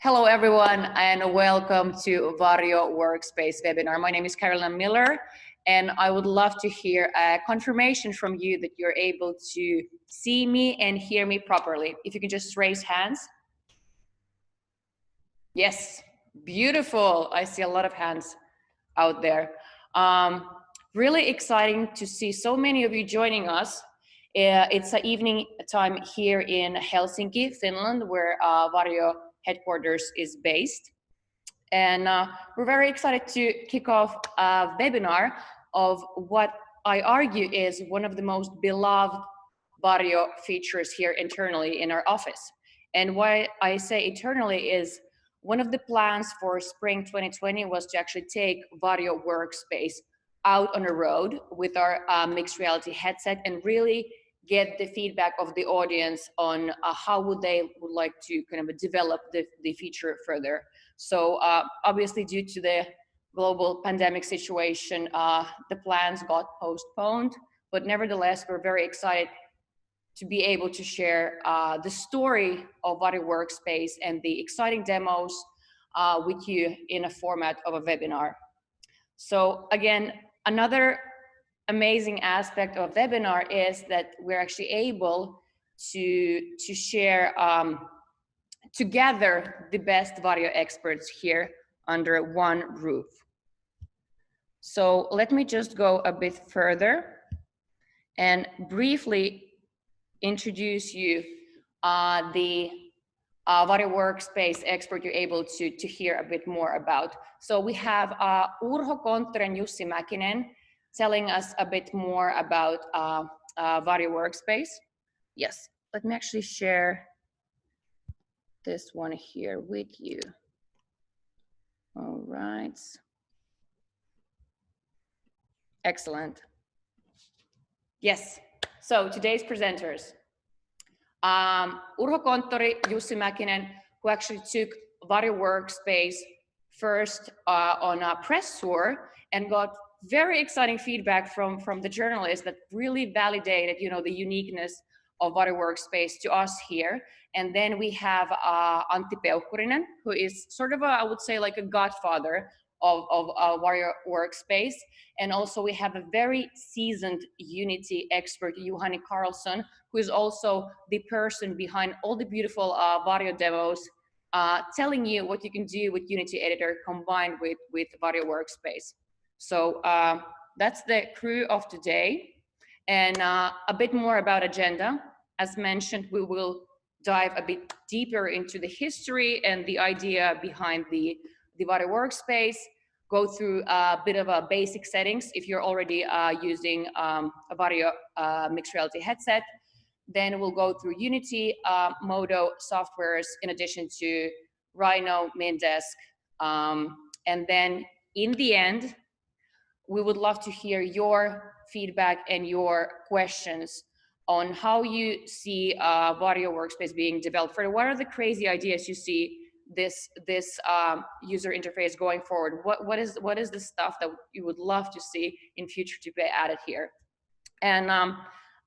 Hello everyone and welcome to Varjo Workspace webinar. My name is Karolina Miller and I would love to hear a confirmation from you that you're able to see me and hear me properly. If you can just raise hands. Yes, beautiful. I see a lot of hands out there. Really exciting to see so many of you joining us. It's an evening time here in Helsinki, Finland, where Vario headquarters is based. And we're very excited to kick off a webinar of what I argue is one of the most beloved Vario features here internally in our office. And why I say internally is one of the plans for spring 2020 was to actually take Varjo Workspace out on the road with our mixed reality headset and really get the feedback of the audience on how would like to kind of develop the feature further. So obviously due to the global pandemic situation, the plans got postponed, but nevertheless, we're very excited to be able to share the story of Varjo Workspace and the exciting demos with you in a format of a webinar. So again, another amazing aspect of webinar is that we're actually able to share together the best Vario experts here under one roof. So let me just go a bit further and briefly introduce you the Vario Workspace expert you're able to hear a bit more about. So we have Urho Konttori and Jussi Mäkinen telling us a bit more about Vario Workspace. Yes, let me actually share this one here with you. All right. Excellent. Yes, so today's presenters. Urho Konttori, Jussi Mäkinen, who actually took Vario Workspace first on a press tour and got very exciting feedback from the journalists that really validated, the uniqueness of Vario Workspace to us here. And then we have Antti Peuhkurinen, who is sort of I would say like a godfather of Vario Workspace. And also we have a very seasoned Unity expert, Juhani Karlsson, who is also the person behind all the beautiful Vario demos, telling you what you can do with Unity Editor combined with Vario Workspace. So that's the crew of today. And a bit more about agenda. As mentioned, we will dive a bit deeper into the history and the idea behind the Vario Workspace, go through a bit of a basic settings if you're already using a Vario mixed reality headset. Then we'll go through Unity, Modo softwares, in addition to Rhino, Mindesk. And then in the end, we would love to hear your feedback and your questions on how you see Vario Workspace being developed further. What are the crazy ideas you see this user interface going forward? What is the stuff that you would love to see in future to be added here? And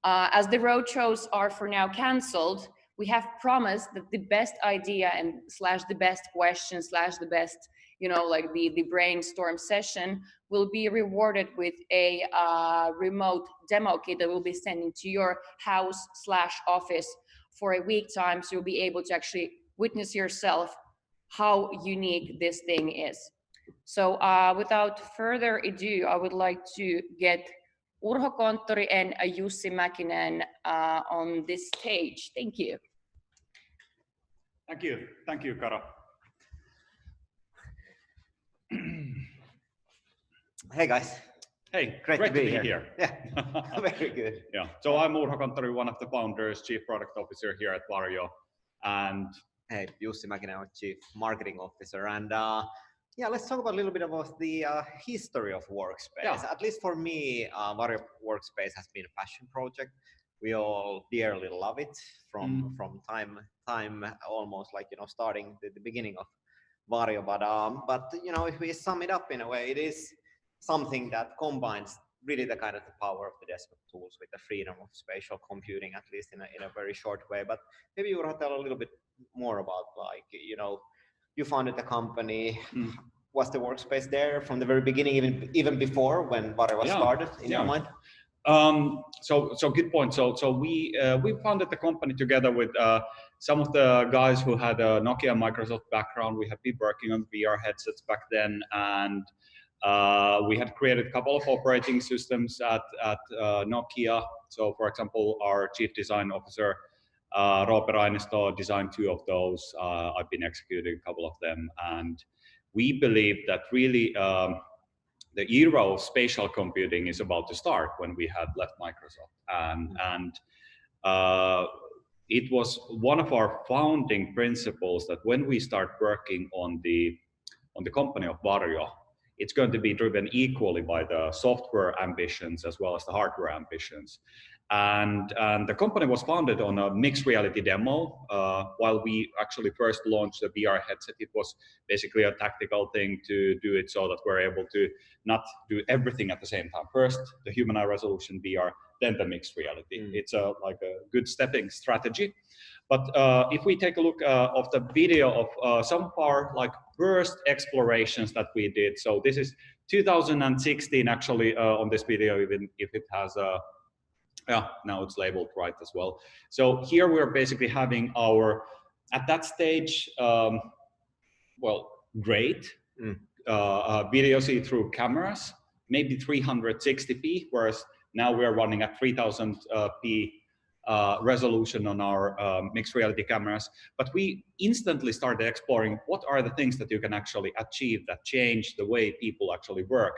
as the roadshows are for now canceled, we have promised that the best idea and / the best question / the best, like the brainstorm session will be rewarded with a remote demo kit that we'll be sending to your house / office for a week time. So you'll be able to actually witness yourself how unique this thing is. So without further ado, I would like to get Urho Konttori and Jussi Mäkinen on this stage. Thank you. Thank you, Karo. Hey guys. Hey, great to be here. Yeah, very good. Yeah, so I'm Urho Konttori, one of the founders, Chief Product Officer here at Vario. And hey, Jussi Mäkinen, our Chief Marketing Officer. And yeah, let's talk about a little bit about the history of Workspace. Yeah. At least for me, Vario Workspace has been a passion project. We all dearly love it from time almost like, starting the beginning of Vario. But if we sum it up in a way, it is something that combines really the kind of the power of the desktop tools with the freedom of spatial computing, at least in a very short way. But maybe you want to tell a little bit more about, like, you founded the company. Was the workspace there from the very beginning, even before when Vario was started in your mind? So good point. So we founded the company together with some of the guys who had a Nokia Microsoft background. We had been working on VR headsets back then, and we had created a couple of operating systems at Nokia. So, for example, our chief design officer, Roope designed 2 of those. I've been executing a couple of them, and we believe that really the era of spatial computing is about to start when we had left Microsoft, and it was one of our founding principles that when we start working on the company of Vario, it's going to be driven equally by the software ambitions as well as the hardware ambitions. And the company was founded on a mixed reality demo. While we actually first launched the VR headset, it was basically a tactical thing to do it so that we're able to not do everything at the same time. First, the human eye resolution VR, then the mixed reality. It's like a good stepping strategy. But if we take a look of the video of some of our first explorations that we did, so this is 2016 actually on this video, even if it has now it's labeled right as well. So here we're basically having our, at that stage, great video see-through cameras, maybe 360p, whereas now we're running at 3000p resolution on our mixed reality cameras. But we instantly started exploring what are the things that you can actually achieve that change the way people actually work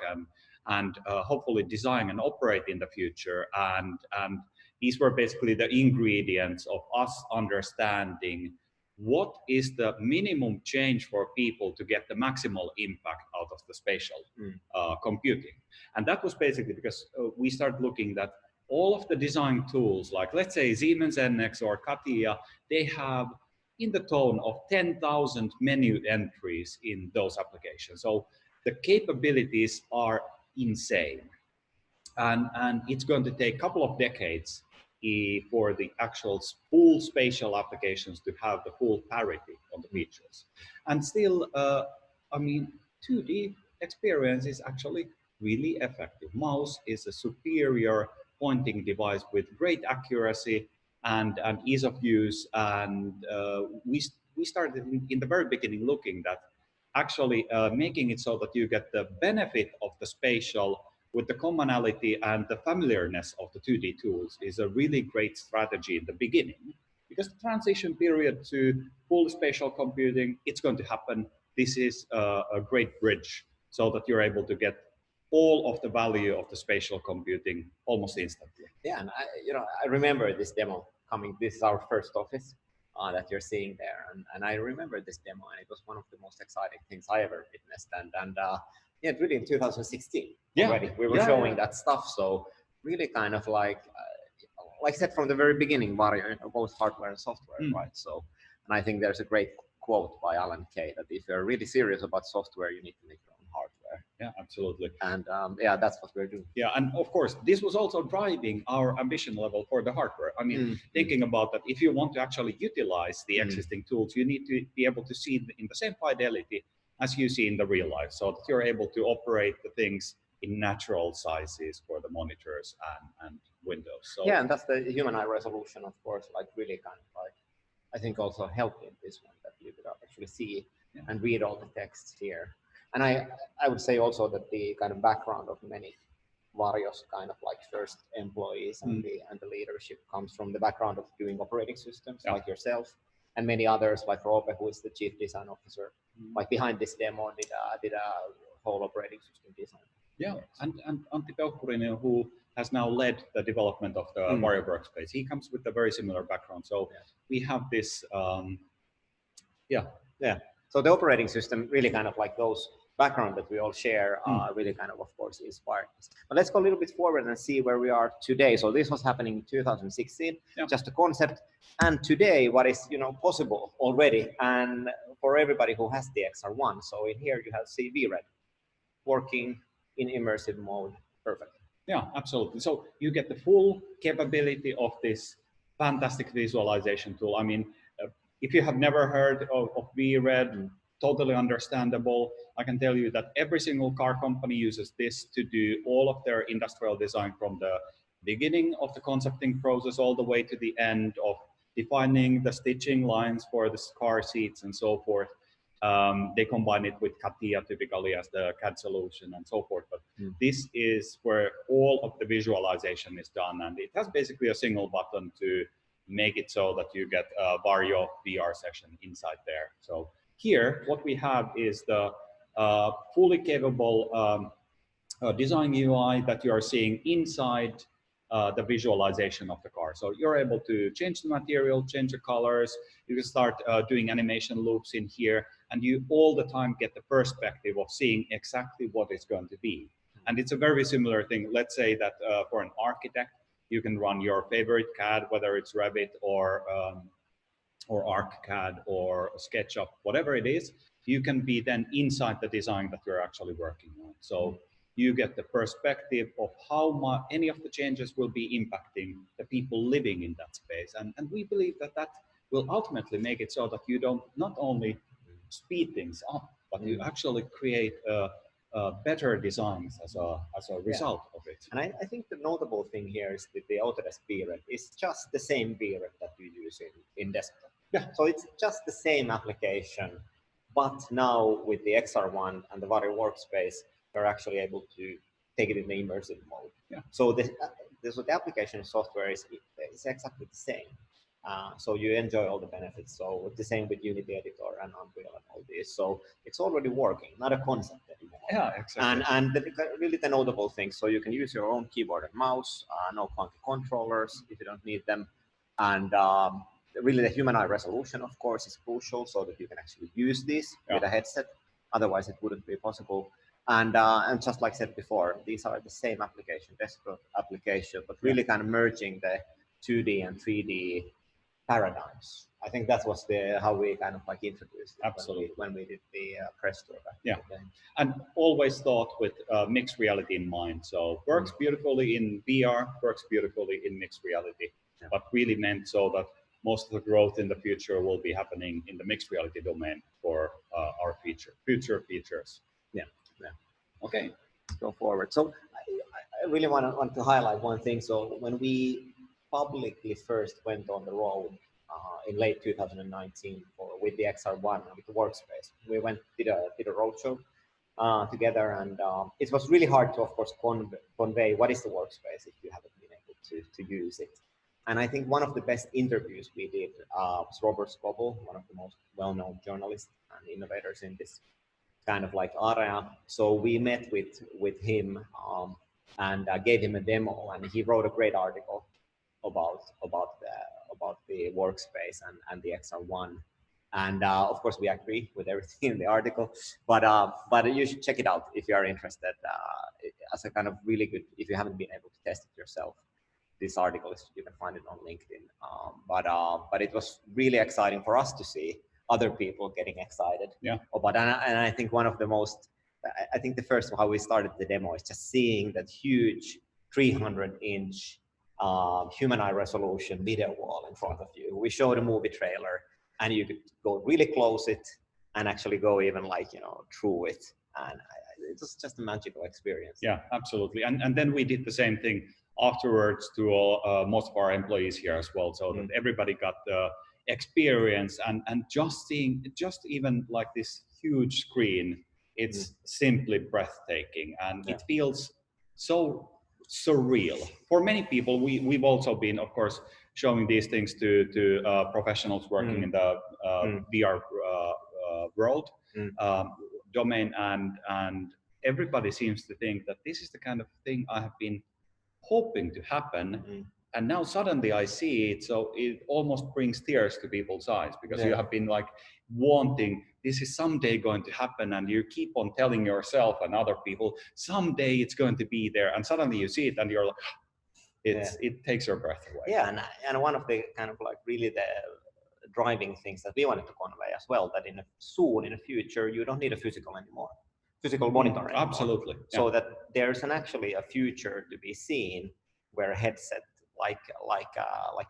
and hopefully design and operate in the future. And these were basically the ingredients of us understanding what is the minimum change for people to get the maximal impact out of the spatial computing. And that was basically because we started looking at all of the design tools, like let's say Siemens NX or CATIA, they have in the tone of 10,000 menu entries in those applications. So the capabilities are insane. And it's going to take a couple of decades for the actual full spatial applications to have the full parity on the features. And still, I mean, 2D experience is actually really effective. Mouse is a superior pointing device with great accuracy and ease of use. And we started in the very beginning looking that actually making it so that you get the benefit of the spatial with the commonality and the familiarness of the 2D tools is a really great strategy in the beginning, because the transition period to full spatial computing, it's going to happen. This is a great bridge so that you're able to get all of the value of the spatial computing almost instantly. Yeah, and I remember this demo coming. This is our first office that you're seeing there, and I remember this demo, and it was one of the most exciting things I ever witnessed. And yeah, really in 2016 already we were showing that stuff. So really kind of like I said from the very beginning, Vario, both hardware and software, right? So, and I think there's a great quote by Alan Kay that if you're really serious about software, you need to make your own hardware. Yeah, absolutely. And yeah, that's what we're doing. Yeah, and of course, this was also driving our ambition level for the hardware. I mean, thinking about that, if you want to actually utilize the existing tools, you need to be able to see in the same fidelity as you see in the real life, so that you're able to operate the things in natural sizes for the monitors and windows. So yeah, and that's the human eye resolution, of course, like really kind of like, I think also helping this one, that you could actually see and read all the texts here. And I would say also that the kind of background of many Vario's kind of like first employees and the leadership comes from the background of doing operating systems, like yourself, and many others, like Roope, who is the chief design officer, like behind this demo, did a whole operating system design. Yeah, and Antti Peuhkurinen, who has now led the development of the Varjo Workspace, he comes with a very similar background. So we have this, So the operating system really kind of like those background that we all share really kind of course inspired us. But let's go a little bit forward and see where we are today. So this was happening in 2016, just a concept, and today what is possible already, and for everybody who has the XR1. So in here you have CV-Red working in immersive mode. Perfect. Yeah, absolutely. So you get the full capability of this fantastic visualization tool. I mean, if you have never heard of V-Red, totally understandable. I can tell you that every single car company uses this to do all of their industrial design from the beginning of the concepting process all the way to the end of defining the stitching lines for the car seats and so forth. They combine it with CATIA typically as the CAD solution and so forth. But this is where all of the visualization is done, and it has basically a single button to make it so that you get a Vario VR session inside there. So here, what we have is the fully capable design UI that you are seeing inside the visualization of the car. So you're able to change the material, change the colors. You can start doing animation loops in here, and you all the time get the perspective of seeing exactly what it's going to be. And it's a very similar thing. Let's say that for an architect, you can run your favorite CAD, whether it's Revit or ArcCAD or SketchUp, whatever it is. You can be then inside the design that you're actually working on. So you get the perspective of how any of the changes will be impacting the people living in that space. And we believe that that will ultimately make it so that you don't not only speed things up, but you actually create better designs as a result of it. And I think the notable thing here is that the Autodesk VRED is just the same VRED that you use in desktop. Yeah. So it's just the same application, but now with the XR1 and the Varjo Workspace, you're actually able to take it in the immersive mode. Yeah. So the application software is exactly the same. So you enjoy all the benefits. So the same with Unity Editor and Unreal and all this. So it's already working, not a concept anymore. Yeah, exactly. And really the notable things. So you can use your own keyboard and mouse, no clunky controllers if you don't need them. And really the human eye resolution, of course, is crucial so that you can actually use this with a headset. Otherwise, it wouldn't be possible. And just like I said before, these are the same application, desktop application, but really kind of merging the 2D and 3D paradigms. I think that was how we kind of like introduced it. Absolutely. when we did the press tour back then. And always thought with mixed reality in mind. So works beautifully in VR, works beautifully in mixed reality, but really meant so that most of the growth in the future will be happening in the mixed reality domain for our future features. Okay, go forward. So I really want to highlight one thing. So when we publicly first went on the road in late 2019 with the XR1 and with the Workspace, we did a roadshow together, and it was really hard to, of course, convey what is the Workspace if you haven't been able to use it. And I think one of the best interviews we did was Robert Scoble, one of the most well-known journalists and innovators in this kind of like area. So we met with him and gave him a demo, and he wrote a great article about the Workspace and the XR1. And of course, we agree with everything in the article, but you should check it out if you are interested. As a kind of really good, if you haven't been able to test it yourself, this article you can find it on LinkedIn. But it was really exciting for us to see other people getting excited. And I think one of the most, I think the first how we started the demo is just seeing that huge 300-inch human eye resolution video wall in front of you. We showed a movie trailer, and you could go really close it and actually go even like through it, and it was just a magical experience. Yeah, absolutely. And then we did the same thing afterwards to most of our employees here as well, so that everybody got the experience and just even like this huge screen, it's simply breathtaking, and it feels so surreal. For many people, we've also been, of course, showing these things to professionals working in the VR world domain, and everybody seems to think that this is the kind of thing I have been hoping to happen. And now suddenly I see it, so it almost brings tears to people's eyes, because you have been like wanting, this is someday going to happen, and you keep on telling yourself and other people, someday it's going to be there, and suddenly you see it and you're like, it takes your breath away. Yeah, and one of the kind of like really the driving things that we wanted to convey as well, that soon in the future, you don't need a physical monitor anymore. Absolutely. So that there's actually a future to be seen where a headset like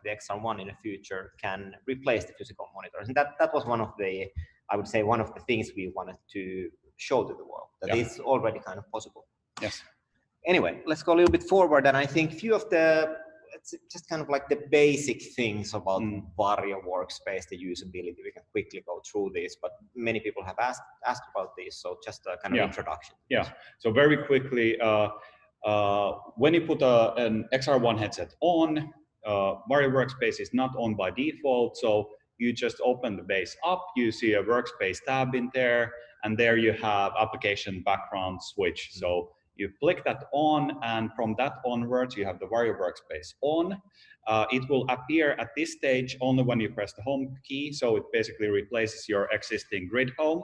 the XR1 in the future can replace the physical monitors. And that was one of the I would say, one of the things we wanted to show to the world, that it's already kind of possible. Yes. Anyway, let's go a little bit forward, and I think few of the, it's just kind of like the basic things about Varjo Workspace, the usability. We can quickly go through this, but many people have asked about this, so just a kind of introduction. Yeah, so very quickly, when you put an XR1 headset on, Varjo Workspace is not on by default, so you just open the base up, you see a Workspace tab in there, and there you have application background switch. So you click that on, and from that onwards, you have the Varjo Workspace on. It will appear at this stage only when you press the home key, so it basically replaces your existing grid home.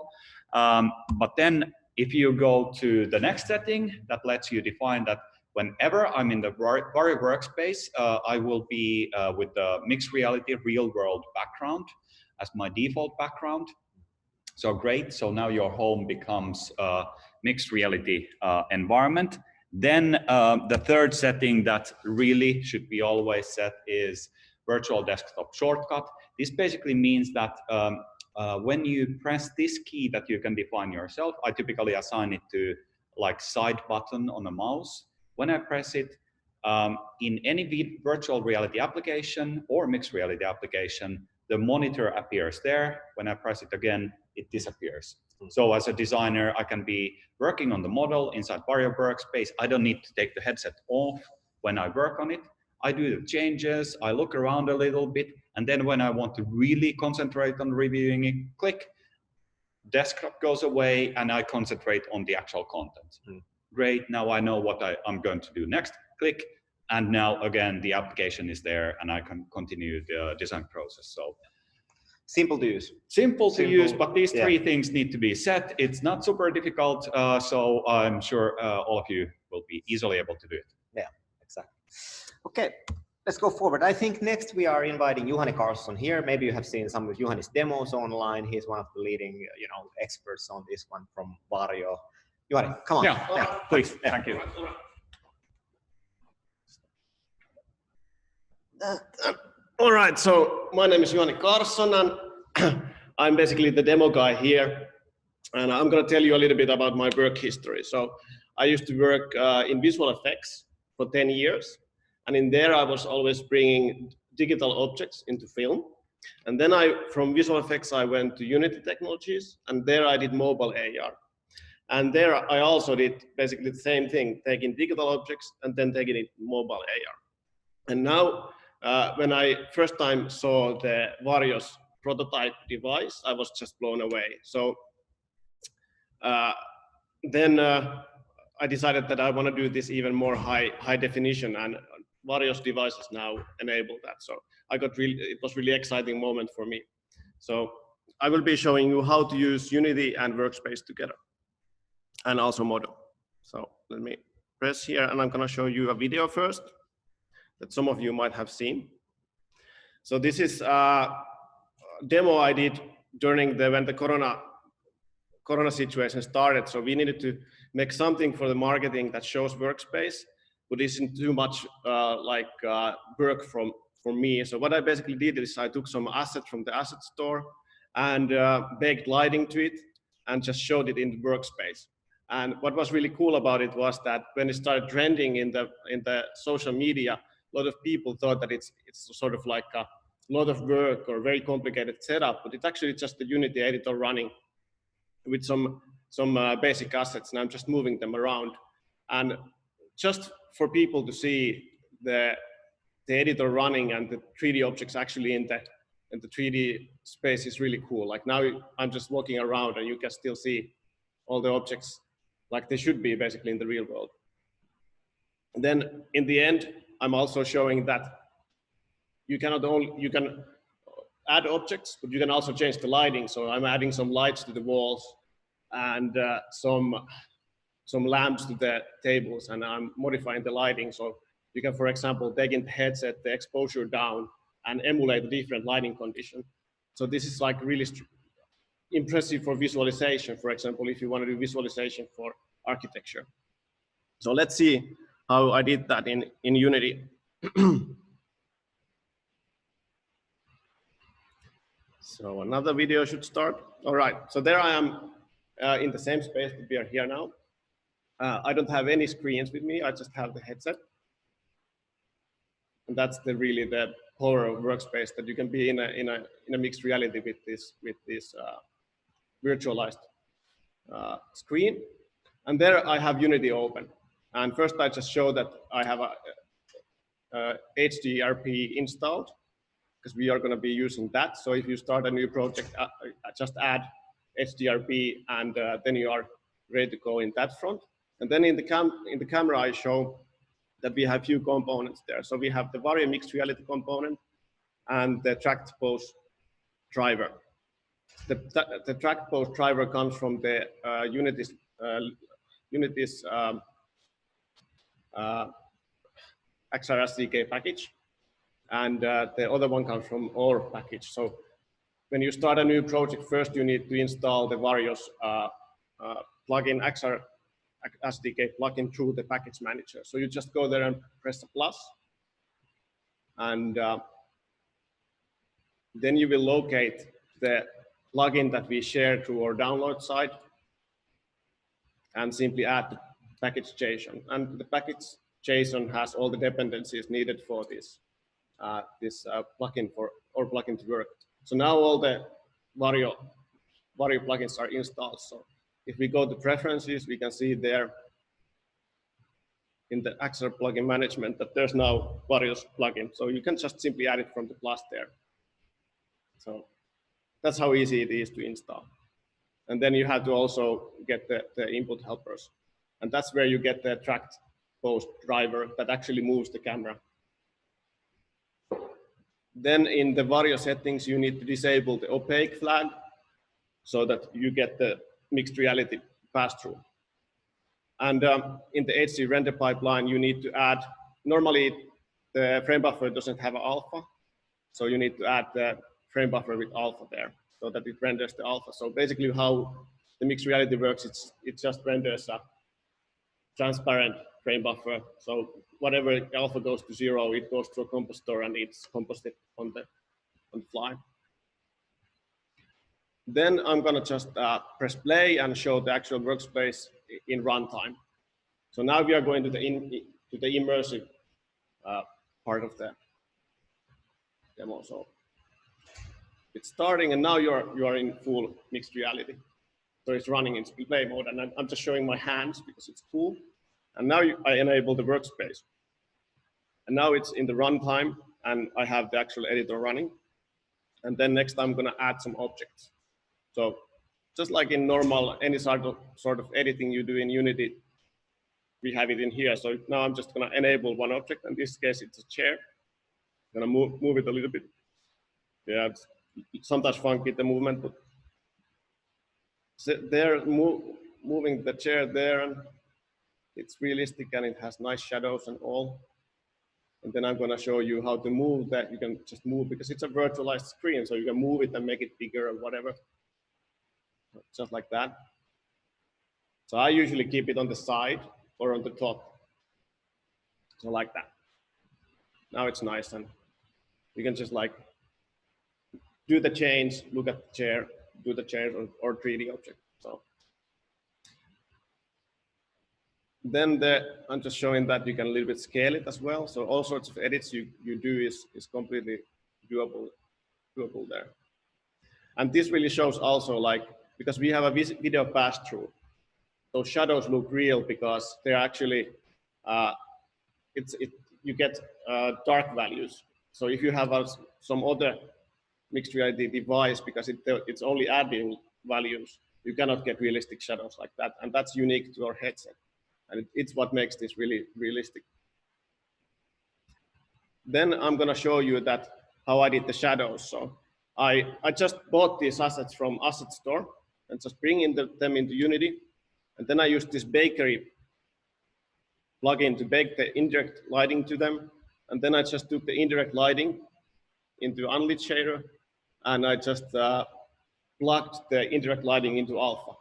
But then if you go to the next setting, that lets you define that whenever I'm in the Varjo Workspace, I will be with the mixed reality real world background as my default background. So great, so now your home becomes a mixed reality environment. Then the third setting that really should be always set is virtual desktop shortcut. This basically means that when you press this key that you can define yourself, I typically assign it to like side button on a mouse. When I press it in any virtual reality application or mixed reality application, the monitor appears there. When I press it again, it disappears. So as a designer, I can be working on the model inside Varjo Workspace. I don't need to take the headset off when I work on it. I do the changes, I look around a little bit, and then when I want to really concentrate on reviewing it, click, desktop goes away, and I concentrate on the actual content. Great, now I know what I'm going to do next. Click, and now again, the application is there, and I can continue the design process. So simple to use. Simple to use, but these three things need to be set. It's not super difficult, so I'm sure all of you will be easily able to do it. Yeah, exactly. Okay, let's go forward. I think next we are inviting Juhani Karlsson here. Maybe you have seen some of Juhani's demos online. He's one of the leading, experts on this one from Vario. Juhani, come on. Yeah, please. Thank you. All right, so my name is Juhani Karlsson, and I'm basically the demo guy here. And I'm going to tell you a little bit about my work history. So I used to work in visual effects for 10 years. And in there, I was always bringing digital objects into film. And then from visual effects, I went to Unity Technologies, and there I did mobile AR. And there I also did basically the same thing, taking digital objects and then taking it mobile AR. And now, when I first time saw the Varjo's prototype device, I was just blown away. So then I decided that I want to do this even more high definition, and Varjo's devices now enable that. So it was really exciting moment for me. So I will be showing you how to use Unity and Workspace together, and also Modo. So let me press here, and I'm going to show you a video first that some of you might have seen. So this is a demo I did during when the Corona situation started. So we needed to make something for the marketing that shows Workspace, but isn't too much work for me. So what I basically did is I took some assets from the asset store and baked lighting to it and just showed it in the Workspace. And what was really cool about it was that when it started trending in the social media, a lot of people thought that it's sort of like a lot of work or very complicated setup, but it's actually just the Unity editor running with some basic assets, and I'm just moving them around. And just for people to see the editor running and the 3D objects actually in the 3D space is really cool. Like now I'm just walking around and you can still see all the objects like they should be basically in the real world. And then in the end, I'm also showing that you can add objects, but you can also change the lighting. So I'm adding some lights to the walls and some lamps to the tables, and I'm modifying the lighting. So you can, for example, take in the headset, the exposure down, and emulate a different lighting condition. So this is like really impressive for visualization, for example, if you want to do visualization for architecture. So let's see how I did that in So another video should start. All right, so there I am in the same space that we are here now. I don't have any screens with me, I just have the headset. And that's really the power of Workspace, that you can be in a mixed reality with this virtualized screen. And there I have Unity open. And first I just show that I have a HDRP installed, because we are going to be using that. So if you start a new project, just add HDRP, and then you are ready to go in that front. And then in the camera, I show that we have few components there. So we have the Vario mixed reality component and the tracked pose driver. The tracked pose driver comes from the Unity's XR SDK package. And the other one comes from our package. So when you start a new project, first you need to install the Vario's plugin, XR SDK plugin through the package manager. So you just go there and press a plus, and then you will locate the plugin that we share through our download site, and simply add the package JSON. And the package JSON has all the dependencies needed for this plugin to work. So now all the Vario plugins are installed. So if we go to preferences, we can see there in the XR plugin management that there's now Vario's plugin. So you can just simply add it from the plus there. So that's how easy it is to install. And then you have to also get the input helpers. And that's where you get the tracked pose driver that actually moves the camera. Then in the Vario settings, you need to disable the opaque flag so that you get the mixed reality pass-through. And in the HC render pipeline, you need to add, normally the frame buffer doesn't have an alpha, so you need to add the frame buffer with alpha there so that it renders the alpha. So basically how the mixed reality works, it just renders a transparent frame buffer. So whatever alpha goes to 0, it goes to a compositor and it's composted on the fly. Then I'm gonna just press play and show the actual workspace in runtime. So now we are going to the immersive part of the demo. So it's starting, and now you are in full mixed reality. So it's running in play mode, and I'm just showing my hands because it's cool. And now I enable the workspace. And now it's in the runtime, and I have the actual editor running. And then next I'm gonna add some objects. So just like in normal, any sort of editing you do in Unity, we have it in here. So now I'm just gonna enable one object. In this case, it's a chair. I'm gonna move it a little bit. Yeah, it's sometimes funky, the movement, but they're moving the chair there, and it's realistic and it has nice shadows and all. And then I'm gonna show you how to move that. You can just move because it's a virtualized screen, so you can move it and make it bigger or whatever. Just like that. So I usually keep it on the side or on the top. So like that. Now it's nice, and you can just like do the change, look at the chair, do the chair or 3D object. So then I'm just showing that you can a little bit scale it as well. So all sorts of edits you do is completely doable there. And this really shows also, like, because we have a video pass-through, those shadows look real because they're actually, you get dark values. So if you have some other mixed reality device, because it's only adding values, you cannot get realistic shadows like that. And that's unique to our headset. And it's what makes this really realistic. Then I'm gonna show you how I did the shadows. So I just bought these assets from Asset Store and just bring them into Unity. And then I used this bakery plugin to bake the indirect lighting to them. And then I just took the indirect lighting into unlit shader, and I just plugged the indirect lighting into alpha.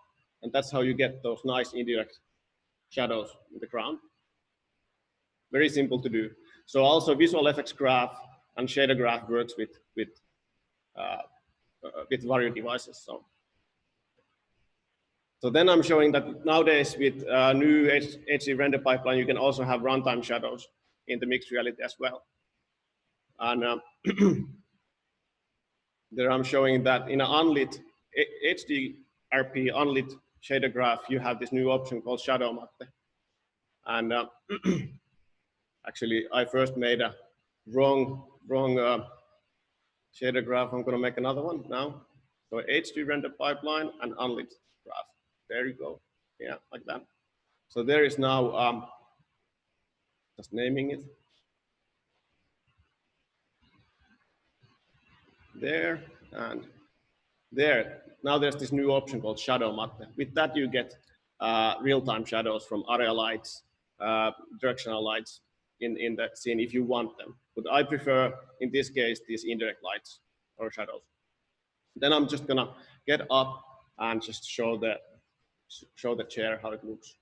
And that's how you get those nice indirect shadows in the ground. Very simple to do. So also visual effects graph and shader graph works with with Vario devices. So then I'm showing that nowadays with new HD render pipeline, you can also have runtime shadows in the mixed reality as well. And there I'm showing that in an unlit HDRP unlit shader graph, you have this new option called shadow matte. And actually, I first made a wrong shader graph. I'm going to make another one now. So HD render pipeline and unlit graph. There you go. Yeah, like that. So there is now, just naming it. There and there. Now there's this new option called shadow matte. With that, you get real-time shadows from area lights, directional lights in the scene if you want them. But I prefer, in this case, these indirect lights or shadows. Then I'm just gonna get up and just show the chair how it looks.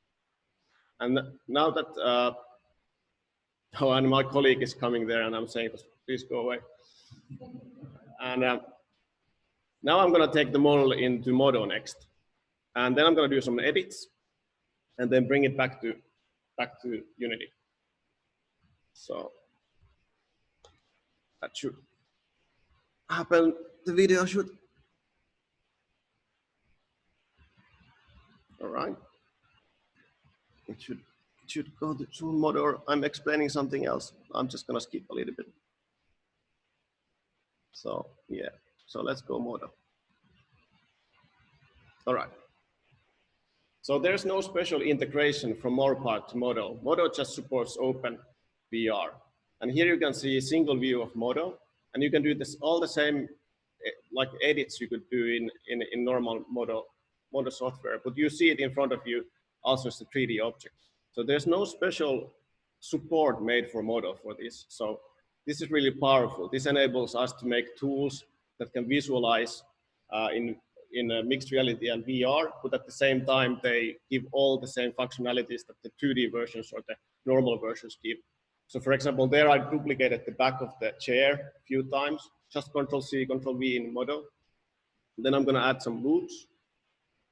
And now that and my colleague is coming there, and I'm saying, please go away. And now I'm gonna take the model into Modo next, and then I'm gonna do some edits, and then bring it back to Unity. So that should happen. The video should. All right. It should go to Modo, or I'm explaining something else. I'm just gonna skip a little bit. So yeah, so let's go Modo. All right. So there's no special integration from our part to Modo. Modo just supports open VR. And here you can see a single view of Modo, and you can do this all the same like edits you could do in normal Modo software, but you see it in front of you also as a 3D object. So there's no special support made for Modo for this. So this is really powerful. This enables us to make tools that can visualize in a mixed reality and VR, but at the same time, they give all the same functionalities that the 2D versions or the normal versions give. So for example, there I duplicated the back of the chair a few times, just Control-C, Control-V in Modo. Then I'm gonna add some loops,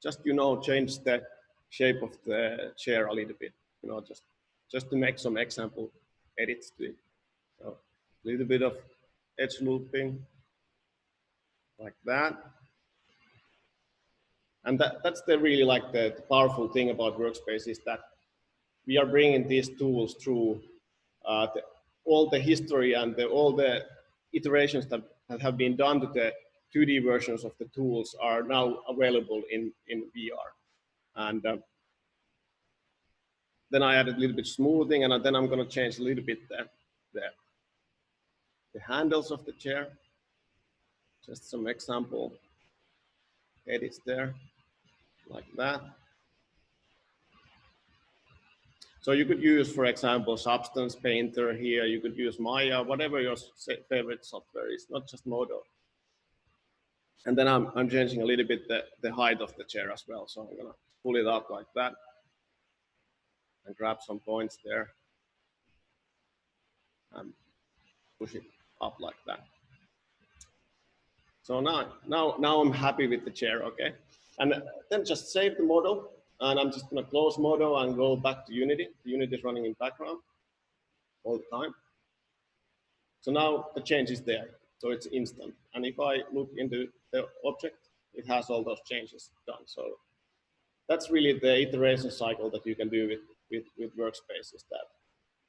just, change the shape of the chair a little bit, just to make some example edits to it. So a little bit of edge looping, like that. And that's really the powerful thing about Workspace is that we are bringing these tools through all the history and all the iterations that have been done to the 2D versions of the tools are now available in VR. And then I added a little bit smoothing, and then I'm going to change a little bit the handles of the chair. Just some example edits there, like that. So you could use, for example, Substance Painter here. You could use Maya, whatever your favorite software is, not just Modo. And then I'm changing a little bit the height of the chair as well. So I'm gonna pull it up like that and grab some points there and push it up like that. So now I'm happy with the chair, okay? And then just save the model. And I'm just gonna close Modo and go back to Unity. Unity is running in background all the time. So now the change is there, so it's instant. And if I look into the object, it has all those changes done. So that's really the iteration cycle that you can do with Workspace, is that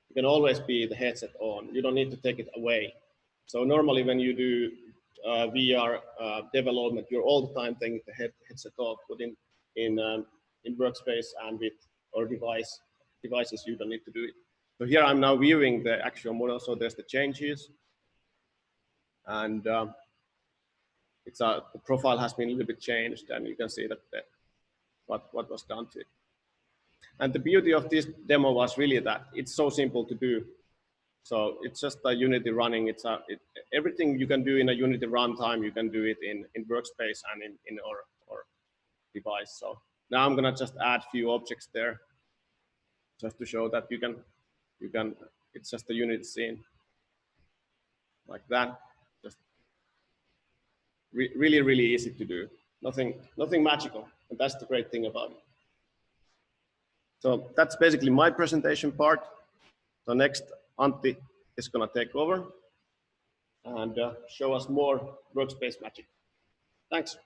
you can always be the headset on. You don't need to take it away. So normally when you do VR development, you're all the time taking the headset off, but in Workspace and with our devices, you don't need to do it. So here I'm now viewing the actual model. So there's the changes, and the profile has been a little bit changed, and you can see that what was done to it. And the beauty of this demo was really that it's so simple to do. So it's just a Unity running. Everything you can do in a Unity runtime, you can do it in Workspace and in our device. So now I'm gonna just add a few objects there, just to show that you can. It's just a Unity scene, like that. Just really easy to do. Nothing magical, and that's the great thing about it. So that's basically my presentation part. So next, Antti is gonna take over and show us more workspace magic. Thanks.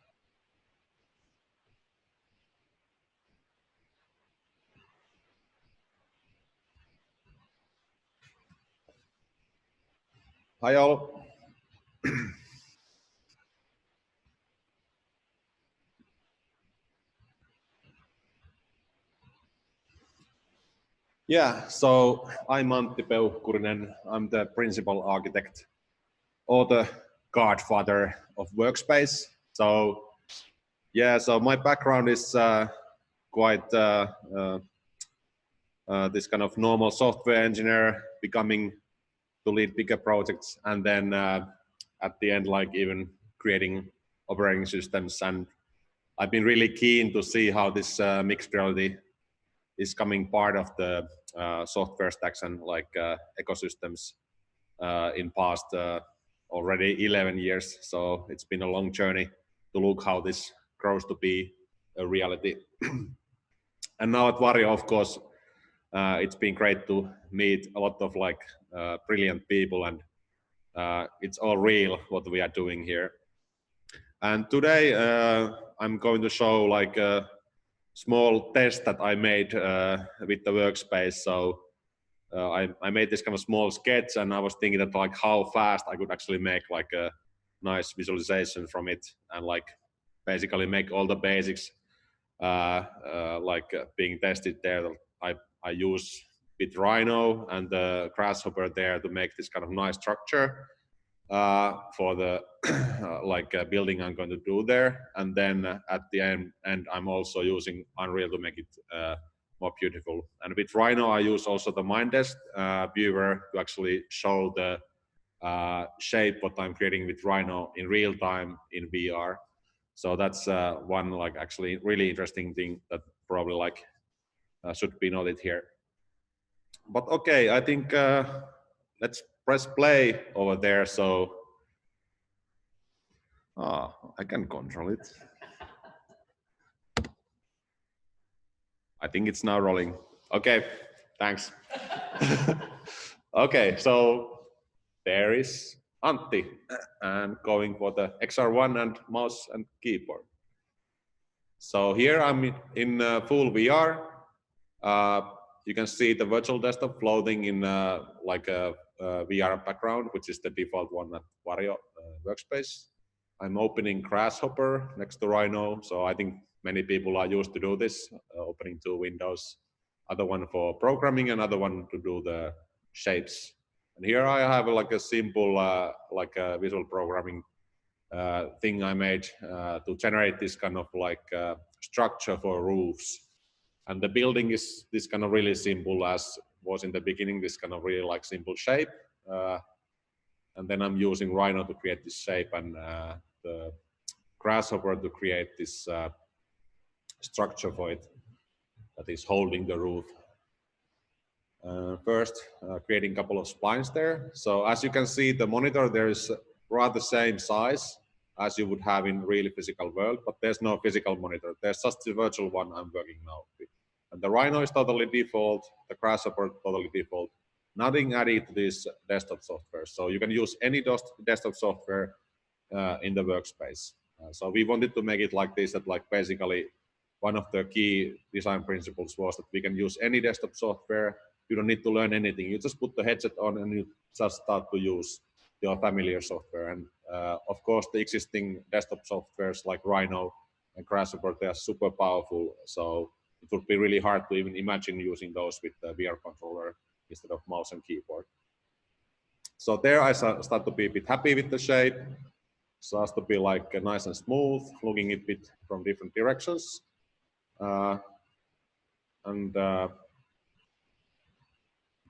Hi all. Yeah, so I'm Antti Peuhkurinen. I'm the principal architect or the godfather of Workspace. So yeah, so my background is quite this kind of normal software engineer, becoming to lead bigger projects, and then at the end, like even creating operating systems. And I've been really keen to see how this mixed reality is coming part of the software stacks and like ecosystems in past already 11 years. So it's been a long journey to look how this grows to be a reality. And now at Vario, of course, it's been great to meet a lot of like brilliant people, and it's all real what we are doing here. And today I'm going to show like a small test that I made with the workspace. So I made this kind of small sketch, and I was thinking that like how fast I could actually make like a nice visualization from it, and like basically make all the basics being tested there. I use with Rhino and the grasshopper there to make this kind of nice structure for the building I'm going to do there. And then at the end I'm also using Unreal to make it more beautiful. And with Rhino I use also the Mindesk viewer to actually show the shape what I'm creating with Rhino in real time in VR. So that's one like actually really interesting thing that probably like should be noted here. But okay, I think let's press play over there. So I can control it. I think it's now rolling. Okay, thanks. Okay, so there is Antti and going for the XR1 and mouse and keyboard. So here I'm in full VR. You can see the virtual desktop floating in like a VR background, which is the default one at Varjo Workspace. I'm opening Grasshopper next to Rhino, so I think many people are used to do this, opening two windows, other one for programming, another one to do the shapes. And here I have like a simple like a visual programming thing I made to generate this kind of like structure for roofs. And the building is this kind of really simple, as was in the beginning, this kind of really like simple shape. And then I'm using Rhino to create this shape, and the grasshopper to create this structure for it that is holding the roof. First, creating a couple of splines there. So as you can see, the monitor there is rather the same size as you would have in really physical world, but there's no physical monitor. There's just the virtual one I'm working now with. And the Rhino is totally default, the Grasshopper totally default. Nothing added to this desktop software. So you can use any desktop software in the workspace. So we wanted to make it like this, that like basically one of the key design principles was that we can use any desktop software. You don't need to learn anything. You just put the headset on and you just start to use your familiar software. And of course, the existing desktop softwares like Rhino and Grasshopper, they are super powerful. So it would be really hard to even imagine using those with the VR controller instead of mouse and keyboard. So there I start to be a bit happy with the shape. Starts to be like nice and smooth, looking a bit from different directions.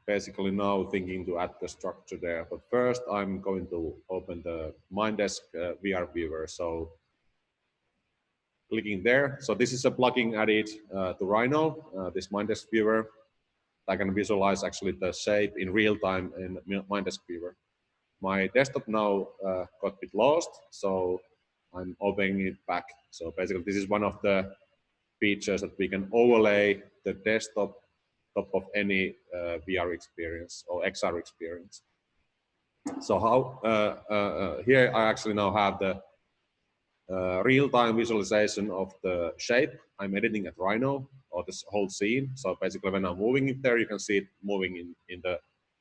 Basically now thinking to add the structure there. But first I'm going to open the Mindesk VR viewer. So clicking there. So this is a plugin added to Rhino, this Mindesk viewer. I can visualize actually the shape in real time in Mindesk viewer. My desktop now got a bit lost. So I'm opening it back. So basically this is one of the features that we can overlay the desktop top of any VR experience or XR experience. So how here I actually now have the real-time visualization of the shape I'm editing at Rhino, or this whole scene. So basically when I'm moving it there, you can see it moving in the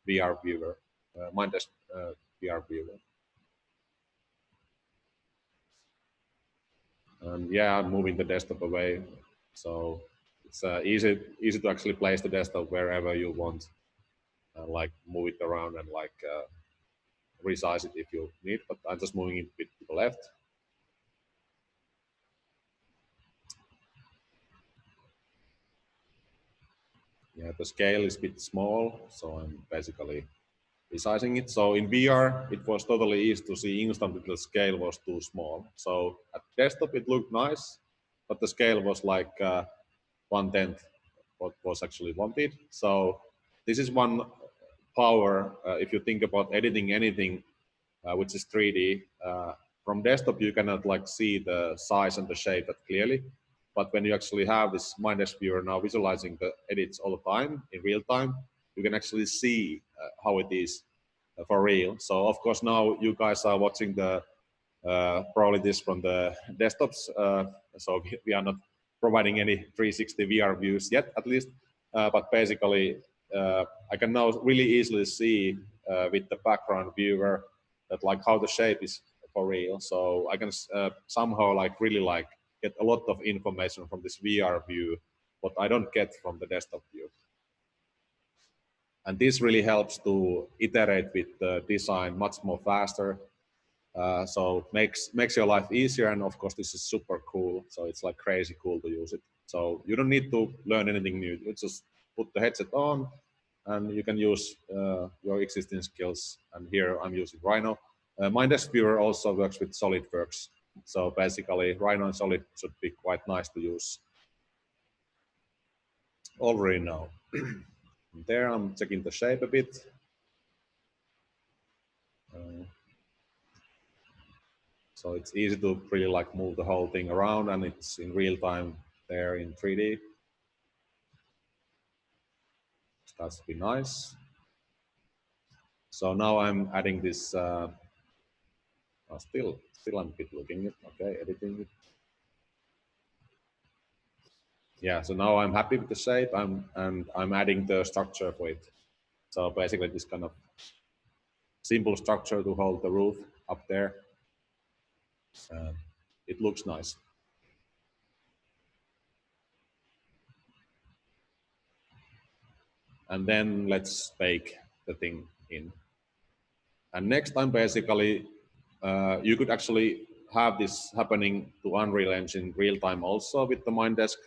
VR viewer, Mindesk VR viewer. And yeah, I'm moving the desktop away. So it's easy to actually place the desktop wherever you want, like move it around and like resize it if you need, but I'm just moving it a bit to the left. Yeah, the scale is a bit small, so I'm basically resizing it. So in VR, it was totally easy to see instantly the scale was too small. So at desktop, it looked nice, but the scale was like 1/10 what was actually wanted. So this is one power if you think about editing anything which is 3D. From desktop, you cannot like see the size and the shape that clearly. But when you actually have this Mindesk viewer now visualizing the edits all the time in real time, you can actually see how it is for real. So of course now you guys are watching the probably this from the desktops. So we are not providing any 360 VR views yet, at least. But basically, I can now really easily see with the background viewer that like how the shape is for real. So I can somehow like really like get a lot of information from this VR view, what I don't get from the desktop view. And this really helps to iterate with the design much more faster. So makes your life easier, and of course this is super cool. So it's like crazy cool to use it. So you don't need to learn anything new. You just put the headset on, and you can use your existing skills. And here I'm using Rhino. Mindesk viewer also works with SolidWorks. So basically, Rhino and Solid should be quite nice to use already now. There I'm checking the shape a bit. So it's easy to really like move the whole thing around, and it's in real time there in 3D. Starts to be nice. So now I'm adding this, still I'm a bit looking at, okay, editing it. Yeah, so now I'm happy with the shape, and I'm adding the structure for it. So basically this kind of simple structure to hold the roof up there. It looks nice. And then let's bake the thing in. And next time, basically, you could actually have this happening to Unreal Engine real time also with the Mindesk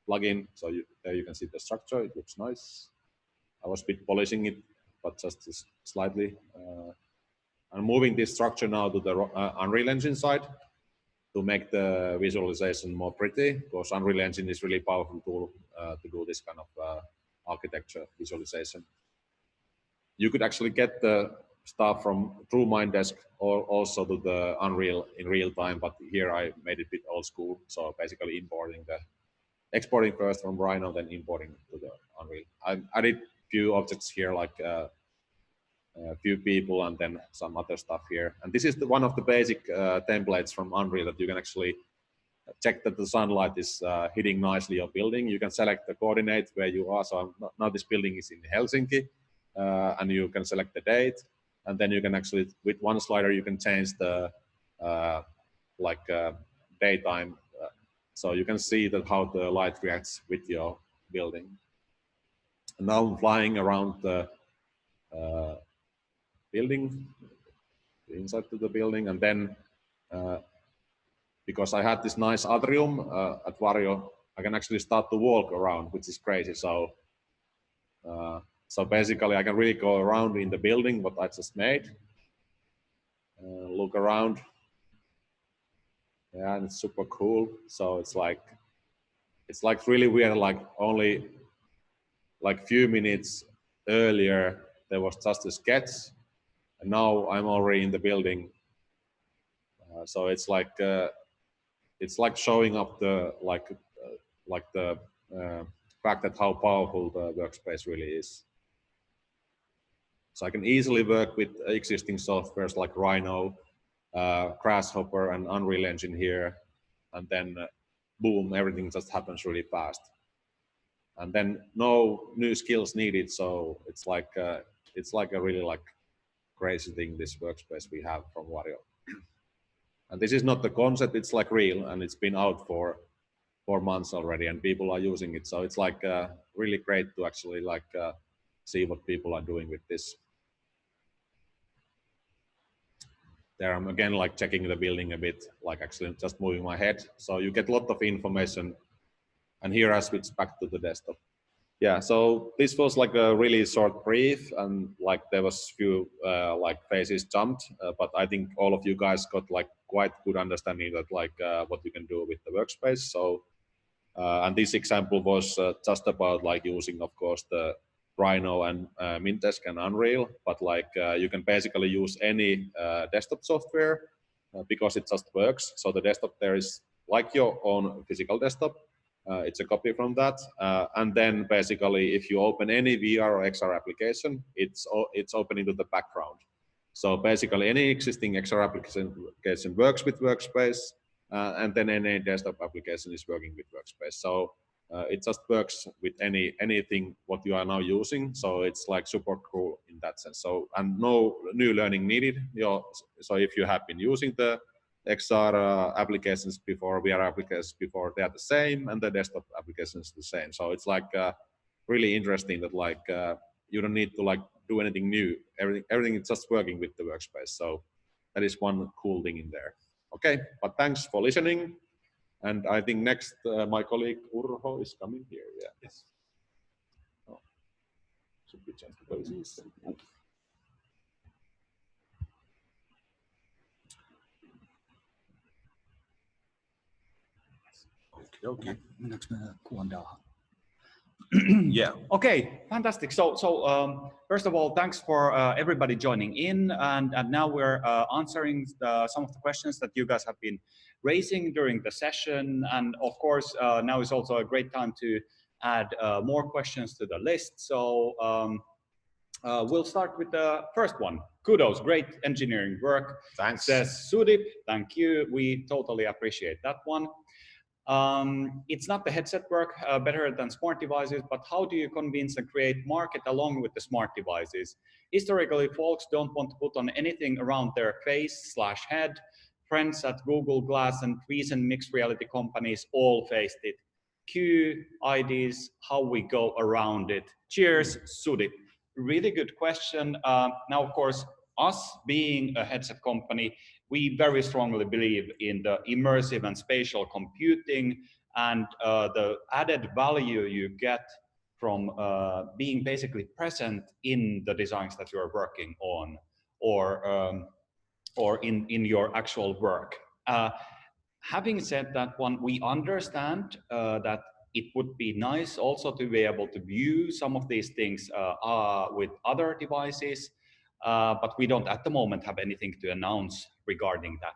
plugin. So there you can see the structure. It looks nice. I was a bit polishing it, but just slightly. I'm moving this structure now to the Unreal Engine side to make the visualization more pretty, because Unreal Engine is really powerful tool to do this kind of architecture visualization. You could actually get the stuff from through Mindesk or also to the Unreal in real time, but here I made it a bit old school. So basically exporting first from Rhino, then importing to the Unreal. I added few objects here, like a few people and then some other stuff here. And this is one of the basic templates from Unreal that you can actually check that the sunlight is hitting nicely your building. You can select the coordinate where you are. So now this building is in Helsinki, and you can select the date, and then you can actually, with one slider, you can change the daytime. So you can see that how the light reacts with your building. And now I'm flying around the building, inside to the building, and then because I had this nice atrium at Vario, I can actually start to walk around, which is crazy. So so basically I can really go around in the building, what I just made, look around. Yeah, and it's super cool. So it's like really weird, like only like few minutes earlier, there was just a sketch, and now I'm already in the building So it's like showing up the fact that how powerful the workspace really is. So I can easily work with existing softwares like Rhino, Grasshopper, and Unreal Engine here, and then boom, everything just happens really fast. And then no new skills needed. So it's like a really like crazy thing, this workspace we have from Vario. And this is not the concept; it's like real, and it's been out for 4 months already, and people are using it. So it's like really great to actually like see what people are doing with this. There I'm again like checking the building a bit, like actually just moving my head. So you get a lot of information. And here I switch back to the desktop. Yeah, so this was like a really short brief, and like there was few like faces jumped, but I think all of you guys got like quite good understanding that like what you can do with the workspace. So and this example was just about like using, of course, the Rhino and Mindesk and Unreal, but like you can basically use any desktop software because it just works. So the desktop there is like your own physical desktop. It's a copy from that, and then basically if you open any VR or XR application, it's open into the background. So basically any existing XR application works with Workspace, and then any desktop application is working with Workspace. So it just works with anything what you are now using. So it's like super cool in that sense. So and no new learning needed. So if you have been using the XR applications before, VR applications before, they are the same, and the desktop applications the same. So it's like really interesting that like you don't need to like do anything new. Everything is just working with the workspace. So that is one cool thing in there. Okay, but thanks for listening. And I think next my colleague Urho is coming here. Yeah. Yes. Oh. Should be changed to places. Okay. Yeah. Okay. Fantastic. So first of all, thanks for everybody joining in, and now we're answering some of the questions that you guys have been raising during the session, and of course now is also a great time to add more questions to the list. So we'll start with the first one. Kudos, great engineering work. Thanks. Says Sudip. Thank you. We totally appreciate that one. It's not the headset work better than smart devices, but how do you convince and create market along with the smart devices? Historically, folks don't want to put on anything around their face/head. Friends at Google Glass and recent mixed reality companies all faced it. Q ideas, how we go around it. Cheers, Sudip. Really good question. Now, of course, us being a headset company, we very strongly believe in the immersive and spatial computing, and the added value you get from being basically present in the designs that you're working on, or in your actual work. Having said that one, we understand that it would be nice also to be able to view some of these things with other devices, but we don't at the moment have anything to announce regarding that.